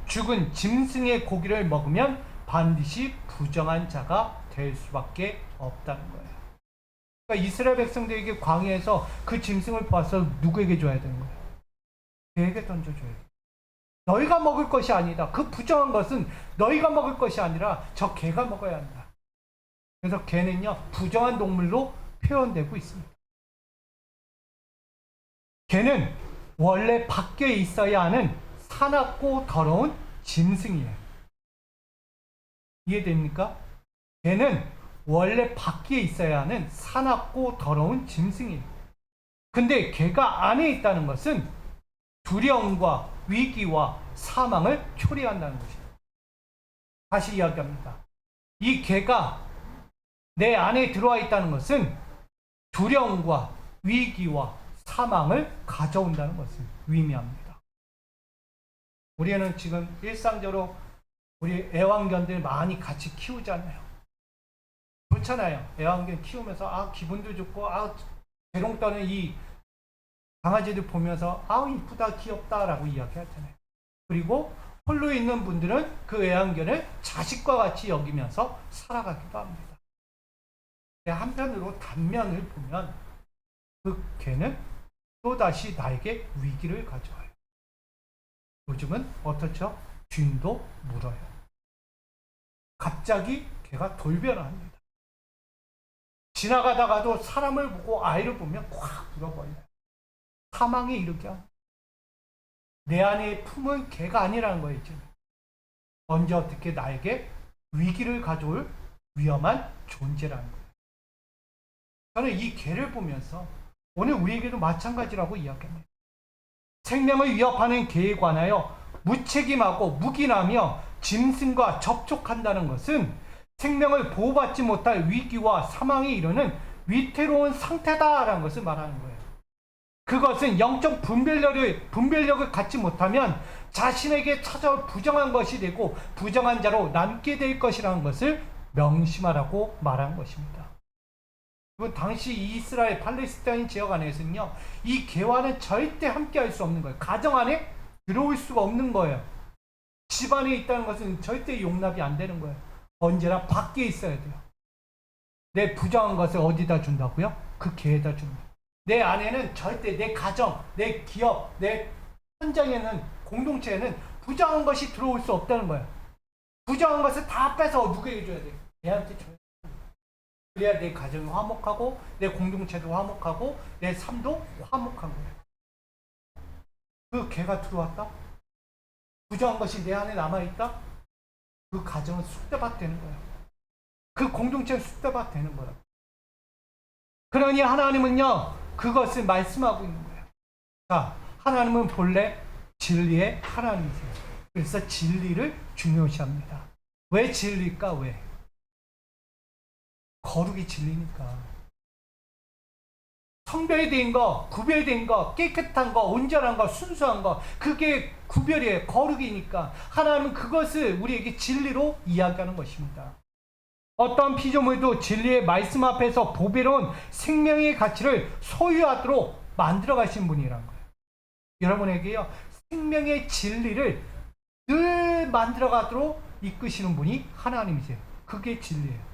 죽은 짐승의 고기를 먹으면 반드시 부정한 자가 될 수밖에 없다는 거예요. 그러니까 이스라엘 백성들에게 광야에서 그 짐승을 봐서 누구에게 줘야 되는 거예요? 개에게 던져줘야 돼요. 너희가 먹을 것이 아니다. 그 부정한 것은 너희가 먹을 것이 아니라 저 개가 먹어야 한다. 그래서 개는요, 부정한 동물로 표현되고 있습니다. 개는 원래 밖에 있어야 하는 사납고 더러운 짐승이에요. 이해됩니까? 개는 원래 밖에 있어야 하는 사납고 더러운 짐승이에요. 근데 개가 안에 있다는 것은 두려움과 위기와 사망을 초래한다는 것입니다. 다시 이야기합니다. 이 개가 내 안에 들어와 있다는 것은 두려움과 위기와 사망을 가져온다는 것을 의미합니다. 우리는 지금 일상적으로 우리 애완견들 많이 같이 키우잖아요. 그렇잖아요. 애완견 키우면서 기분도 좋고 재롱 떠는 이 강아지들 보면서 이쁘다 귀엽다라고 이야기하잖아요. 그리고 홀로 있는 분들은 그 애완견을 자식과 같이 여기면서 살아가기도 합니다. 한편으로 단면을 보면 그 개는 또다시 나에게 위기를 가져와요. 요즘은 어떻죠? 주인도 물어요. 갑자기 개가 돌변을 합니다. 지나가다가도 사람을 보고 아이를 보면 콱 물어버려요. 사망에 이르게 합니다. 내 안에 품은 개가 아니라는 거예요. 지금. 언제 어떻게 나에게 위기를 가져올 위험한 존재라는 거예요. 저는 이 개를 보면서 오늘 우리에게도 마찬가지라고 이야기합니다. 생명을 위협하는 개에 관하여 무책임하고 묵인하며 짐승과 접촉한다는 것은 생명을 보호받지 못할 위기와 사망에 이르는 위태로운 상태다라는 것을 말하는 거예요. 그것은 영적 분별력을 갖지 못하면 자신에게 찾아올 부정한 것이 되고 부정한 자로 남게 될 것이라는 것을 명심하라고 말한 것입니다. 당시 이스라엘 팔레스타인 지역 안에서는요, 이 개와는 절대 함께 할 수 없는 거예요. 가정 안에 들어올 수가 없는 거예요. 집 안에 있다는 것은 절대 용납이 안 되는 거예요. 언제나 밖에 있어야 돼요. 내 부정한 것을 어디다 준다고요? 그 개에다 줍니다. 내 안에는 절대 내 가정, 내 기업, 내 현장에는 공동체에는 부정한 것이 들어올 수 없다는 거예요. 부정한 것을 다 빼서 누구에게 줘야 돼요? 개한테 줘야 돼요. 그래야 내 가정이 화목하고 내 공동체도 화목하고 내 삶도 화목한 거예요. 그 개가 들어왔다? 부정한 것이 내 안에 남아있다? 그 가정은 쑥대밭 되는 거예요. 그 공동체는 쑥대밭 되는 거예요. 그러니 하나님은요, 그것을 말씀하고 있는 거예요. 자, 하나님은 본래 진리의 하나님이세요. 그래서 진리를 중요시합니다. 왜 진리일까? 왜? 거룩이 진리니까. 성별된 거, 구별된 거, 깨끗한 거, 온전한 거, 순수한 거, 그게 구별이에요. 거룩이니까. 하나님은 그것을 우리에게 진리로 이야기하는 것입니다. 어떠한 피조물도 진리의 말씀 앞에서 보배로운 생명의 가치를 소유하도록 만들어 가신 분이란 거예요. 여러분에게요, 생명의 진리를 늘 만들어 가도록 이끄시는 분이 하나님이세요. 그게 진리예요.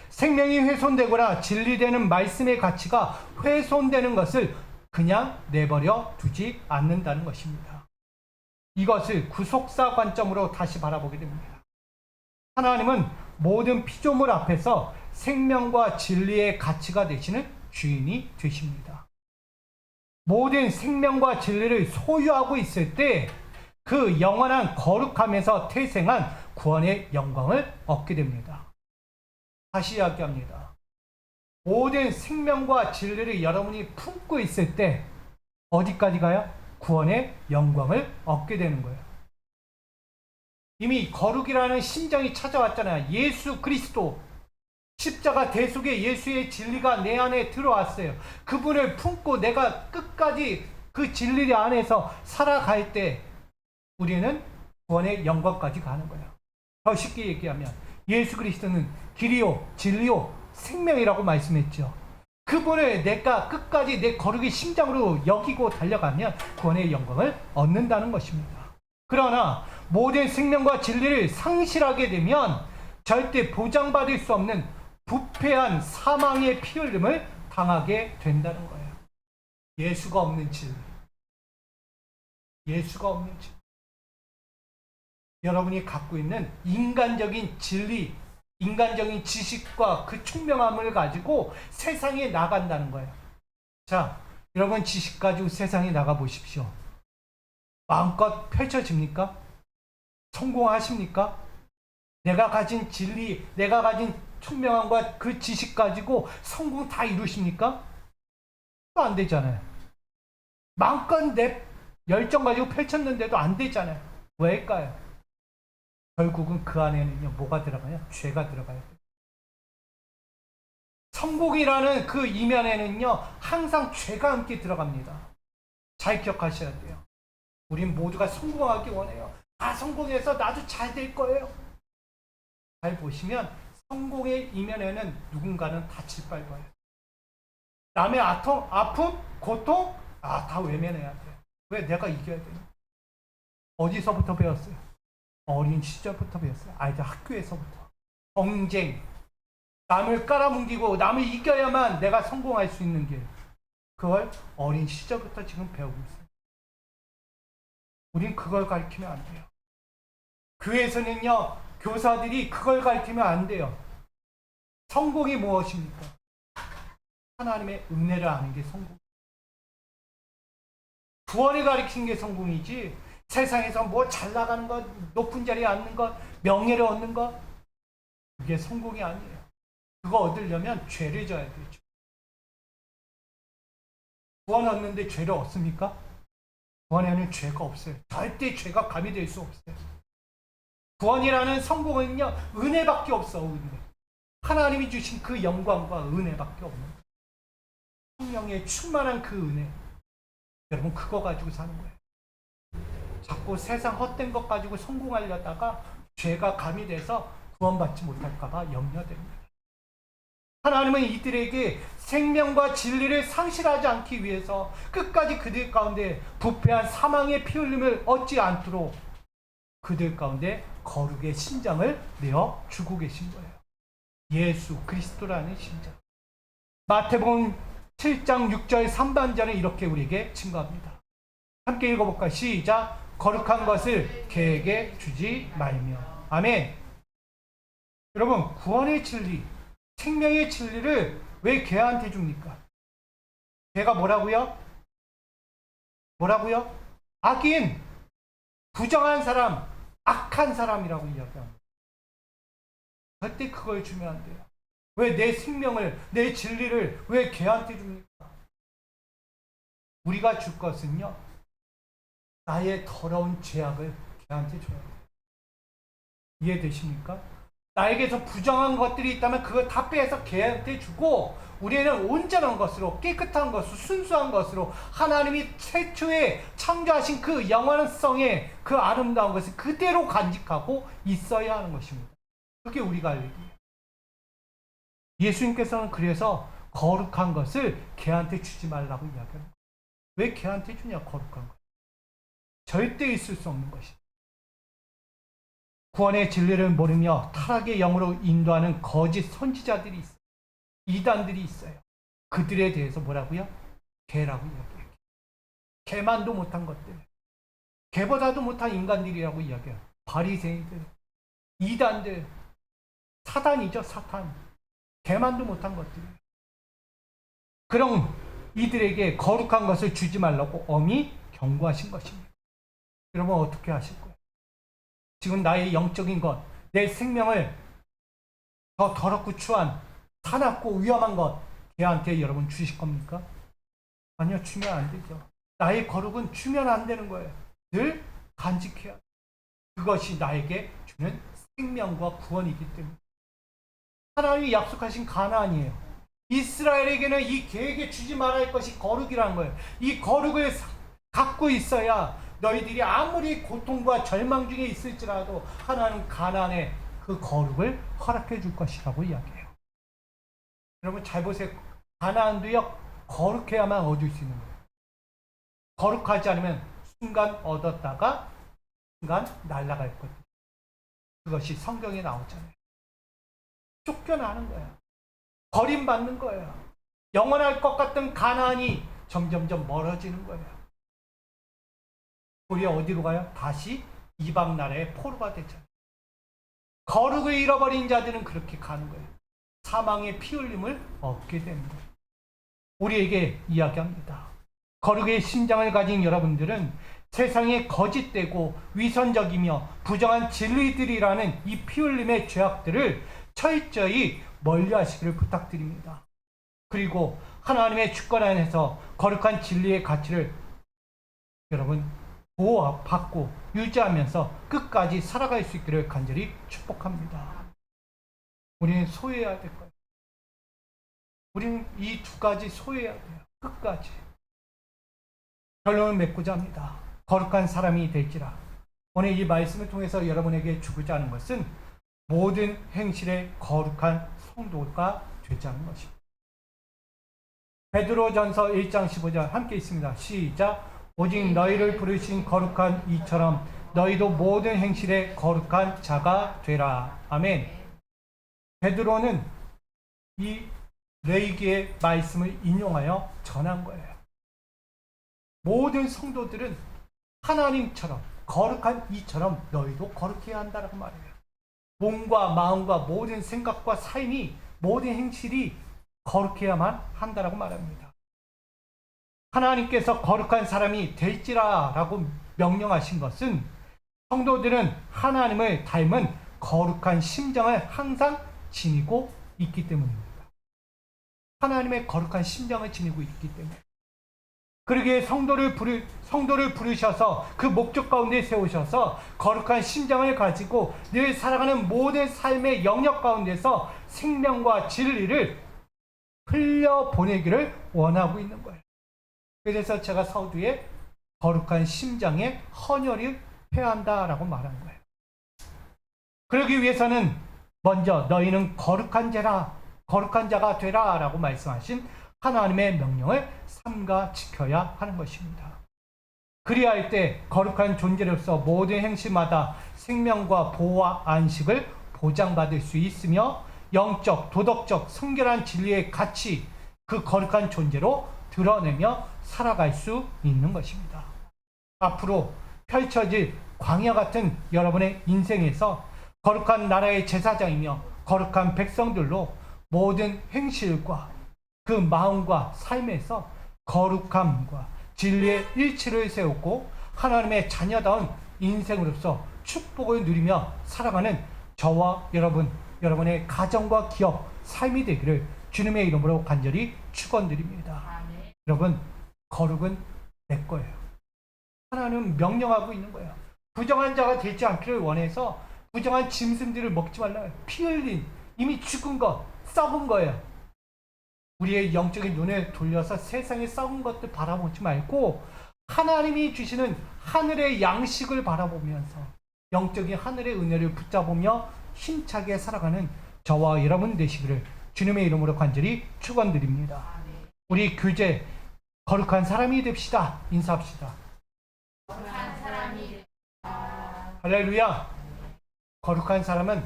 생명이 훼손되거나 진리되는 말씀의 가치가 훼손되는 것을 그냥 내버려 두지 않는다는 것입니다. 이것을 구속사 관점으로 다시 바라보게 됩니다. 하나님은 모든 피조물 앞에서 생명과 진리의 가치가 되시는 주인이 되십니다. 모든 생명과 진리를 소유하고 있을 때 그 영원한 거룩함에서 태생한 구원의 영광을 얻게 됩니다. 다시 이야기합니다. 모든 생명과 진리를 여러분이 품고 있을 때 어디까지 가요? 구원의 영광을 얻게 되는 거예요. 이미 거룩이라는 심정이 찾아왔잖아요. 예수 그리스도 십자가 대속의 예수의 진리가 내 안에 들어왔어요. 그분을 품고 내가 끝까지 그 진리 안에서 살아갈 때 우리는 구원의 영광까지 가는 거예요. 더 쉽게 얘기하면 예수 그리스도는 길이요 진리요 생명이라고 말씀했죠. 그분을 내가 끝까지 내 거룩의 심장으로 여기고 달려가면 구원의 영광을 얻는다는 것입니다. 그러나 모든 생명과 진리를 상실하게 되면 절대 보장받을 수 없는 부패한 사망의 피 흘림을 당하게 된다는 거예요. 예수가 없는 진리. 예수가 없는 진리. 여러분이 갖고 있는 인간적인 진리, 인간적인 지식과 그 총명함을 가지고 세상에 나간다는 거예요. 자, 여러분 지식 가지고 세상에 나가 보십시오. 마음껏 펼쳐집니까? 성공하십니까? 내가 가진 진리, 내가 가진 총명함과 그 지식 가지고 성공 다 이루십니까? 또 안 되잖아요. 마음껏 내 열정 가지고 펼쳤는데도 안 되잖아요. 왜일까요? 결국은 그 안에는요, 뭐가 들어가요? 죄가 들어가요. 성공이라는 그 이면에는요, 항상 죄가 함께 들어갑니다. 잘 기억하셔야 돼요. 우린 모두가 성공하기 원해요. 다 성공해서 나도 잘 될 거예요. 잘 보시면 성공의 이면에는 누군가는 다칠 바예요. 남의 아픔, 고통, 다 외면해야 돼요. 왜? 내가 이겨야 돼요. 어디서부터 배웠어요? 어린 시절부터 배웠어요. 아이들 학교에서부터. 경쟁, 남을 깔아뭉개고 남을 이겨야만 내가 성공할 수 있는 길. 그걸 어린 시절부터 지금 배우고 있어요. 우린 그걸 가르치면 안 돼요. 교회에서는요, 교사들이 그걸 가르치면 안 돼요. 성공이 무엇입니까? 하나님의 은혜를 아는 게 성공. 구원을 가르치는 게 성공이지, 세상에서 뭐 잘 나가는 것, 높은 자리에 앉는 것, 명예를 얻는 것, 그게 성공이 아니에요. 그거 얻으려면 죄를 져야 되죠. 구원 얻는데 죄를 얻습니까? 구원에는 죄가 없어요. 절대 죄가 가미될 수 없어요. 구원이라는 성공은요, 은혜밖에 없어. 은혜. 하나님이 주신 그 영광과 은혜밖에 없는 거예요. 성령의 충만한 그 은혜. 여러분 그거 가지고 사는 거예요. 자꾸 세상 헛된 것 가지고 성공하려다가 죄가 가미돼서 구원받지 못할까봐 염려됩니다. 하나님은 이들에게 생명과 진리를 상실하지 않기 위해서 끝까지 그들 가운데 부패한 사망의 피 흘림을 얻지 않도록 그들 가운데 거룩의 심장을 내어 주고 계신 거예요. 예수 그리스도라는 심장. 마태복음 7장 6절 3반절은 이렇게 우리에게 증거합니다. 함께 읽어볼까요? 시작. 거룩한 것을 개에게 주지 말며. 아멘. 여러분, 구원의 진리, 생명의 진리를 왜 개한테 줍니까? 개가 뭐라고요? 뭐라고요? 악인, 부정한 사람, 악한 사람이라고 이야기합니다. 절대 그걸 주면 안 돼요. 왜 내 생명을, 내 진리를 왜 개한테 줍니까? 우리가 줄 것은요, 나의 더러운 죄악을 걔한테 줘야 돼요. 이해되십니까? 나에게서 부정한 것들이 있다면 그걸 다 빼서 걔한테 주고, 우리는 온전한 것으로, 깨끗한 것으로, 순수한 것으로 하나님이 최초에 창조하신 그 영원성의 그 아름다운 것을 그대로 간직하고 있어야 하는 것입니다. 그게 우리가 할 일이에요. 예수님께서는 그래서 거룩한 것을 걔한테 주지 말라고 이야기합니다. 왜 걔한테 주냐? 거룩한 것. 절대 있을 수 없는 것이다. 구원의 진리를 모르며 타락의 영으로 인도하는 거짓 선지자들이 있어요. 이단들이 있어요. 그들에 대해서 뭐라고요? 개라고 이야기해요. 개만도 못한 것들, 개보다도 못한 인간들이라고 이야기해요. 바리새인들, 이단들, 사단이죠. 사탄. 개만도 못한 것들. 그럼 이들에게 거룩한 것을 주지 말라고 엄히 경고하신 것입니다. 여러분 어떻게 하실 거예요? 지금 나의 영적인 것, 내 생명을 더 더럽고 추한, 사납고 위험한 것 걔한테 여러분 주실 겁니까? 아니요, 주면 안 되죠. 나의 거룩은 주면 안 되는 거예요. 늘 간직해야 돼요. 그것이 나에게 주는 생명과 구원이기 때문에. 하나님이 약속하신 가나안이에요. 이스라엘에게는 이 개에게 주지 말아야 할 것이 거룩이라는 거예요. 이 거룩을 갖고 있어야 너희들이 아무리 고통과 절망 중에 있을지라도 하나님 가나안의 그 그 거룩을 허락해 줄 것이라고 이야기해요. 여러분 잘 보세요. 가나안도요 거룩해야만 얻을 수 있는 거예요. 거룩하지 않으면 순간 얻었다가 순간 날아갈 것. 그것이 성경에 나오잖아요. 쫓겨나는 거예요. 버림받는 거예요. 영원할 것 같던 가나안이 점점점 멀어지는 거예요. 우리 어디로 가요? 다시 이방 나라의 포로가 되잖아요. 거룩을 잃어버린 자들은 그렇게 가는 거예요. 사망의 피 흘림을 얻게 되는 거예요. 우리에게 이야기합니다. 거룩의 심장을 가진 여러분들은 세상에 거짓되고 위선적이며 부정한 진리들이라는 이 피 흘림의 죄악들을 철저히 멀리하시기를 부탁드립니다. 그리고 하나님의 주권 안에서 거룩한 진리의 가치를 여러분 보호받고 유지하면서 끝까지 살아갈 수 있기를 간절히 축복합니다. 우리는 소유해야 될 거예요. 우리는 이 두 가지 소유해야 돼요. 끝까지. 결론을 맺고자 합니다. 거룩한 사람이 될지라. 오늘 이 말씀을 통해서 여러분에게 주고자 하는 것은 모든 행실에 거룩한 성도가 되자는 것입니다. 베드로전서 1장 15절 함께 있습니다. 시작. 오직 너희를 부르신 거룩한 이처럼 너희도 모든 행실에 거룩한 자가 되라. 아멘. 베드로는 이 레위기의 말씀을 인용하여 전한 거예요. 모든 성도들은 하나님처럼 거룩한 이처럼 너희도 거룩해야 한다라고 말해요. 몸과 마음과 모든 생각과 삶이 모든 행실이 거룩해야만 한다라고 말합니다. 하나님께서 거룩한 사람이 될지라라고 명령하신 것은 성도들은 하나님을 닮은 거룩한 심정을 항상 지니고 있기 때문입니다. 하나님의 거룩한 심정을 지니고 있기 때문에. 그러기에 성도를 부르셔서 그 목적 가운데 세우셔서 거룩한 심정을 가지고 늘 살아가는 모든 삶의 영역 가운데서 생명과 진리를 흘려보내기를 원하고 있는 거예요. 그래서 제가 서두에 거룩한 심장에 헌혈을 해야 한다라고 말한 거예요. 그러기 위해서는 먼저 너희는 거룩한 자가 되라 라고 말씀하신 하나님의 명령을 삼가 지켜야 하는 것입니다. 그리할 때 거룩한 존재로서 모든 행실마다 생명과 보호와 안식을 보장받을 수 있으며 영적, 도덕적, 성결한 진리의 가치, 그 거룩한 존재로 드러내며 살아갈 수 있는 것입니다. 앞으로 펼쳐질 광야 같은 여러분의 인생에서 거룩한 나라의 제사장이며 거룩한 백성들로 모든 행실과 그 마음과 삶에서 거룩함과 진리의 일치를 세우고 하나님의 자녀다운 인생으로서 축복을 누리며 살아가는 저와 여러분의 가정과 기업, 삶이 되기를 주님의 이름으로 간절히 축원드립니다. 아멘. 여러분, 거룩은 내 거예요. 하나님은 명령하고 있는 거예요. 부정한 자가 되지 않기를 원해서 부정한 짐승들을 먹지 말라. 피 흘린 이미 죽은 것, 썩은 거예요. 우리의 영적인 눈을 돌려서 세상의 썩은 것들 바라보지 말고 하나님이 주시는 하늘의 양식을 바라보면서 영적인 하늘의 은혜를 붙잡으며 힘차게 살아가는 저와 여러분 되시기를 주님의 이름으로 간절히 축원드립니다. 우리 교제 거룩한 사람이 됩시다. 인사합시다. 거룩한 사람이 됩시다. 할렐루야. 거룩한 사람은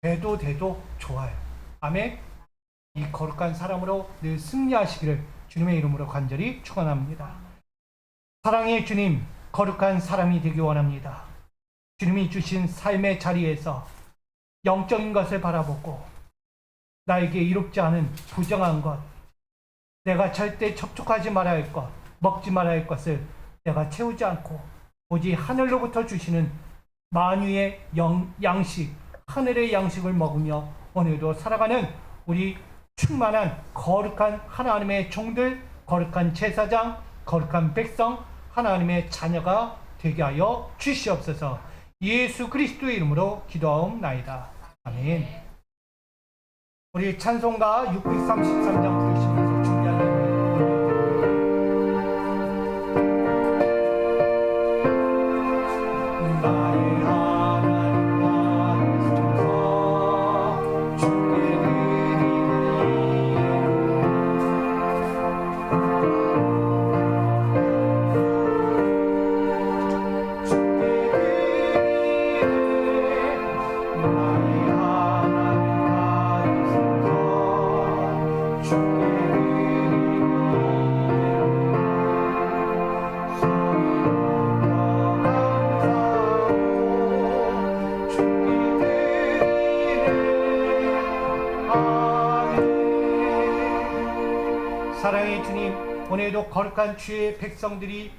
돼도 좋아요. 아멘. 이 거룩한 사람으로 늘 승리하시기를 주님의 이름으로 간절히 축원합니다. 사랑의 주님, 거룩한 사람이 되기 원합니다. 주님이 주신 삶의 자리에서 영적인 것을 바라보고 나에게 이롭지 않은 부정한 것, 내가 절대 접촉하지 말아야 할 것, 먹지 말아야 할 것을 내가 채우지 않고 오직 하늘로부터 주시는 만유의 양식, 하늘의 양식을 먹으며 오늘도 살아가는 우리 충만한 거룩한 하나님의 종들, 거룩한 제사장, 거룩한 백성, 하나님의 자녀가 되게 하여 주시옵소서. 예수 그리스도의 이름으로 기도하옵나이다. 아멘. 우리 찬송가 633장 부르시면서 준비하는 나의 하나님 나의 소서 사랑의 주님, 오늘도 거룩한 주의 백성들이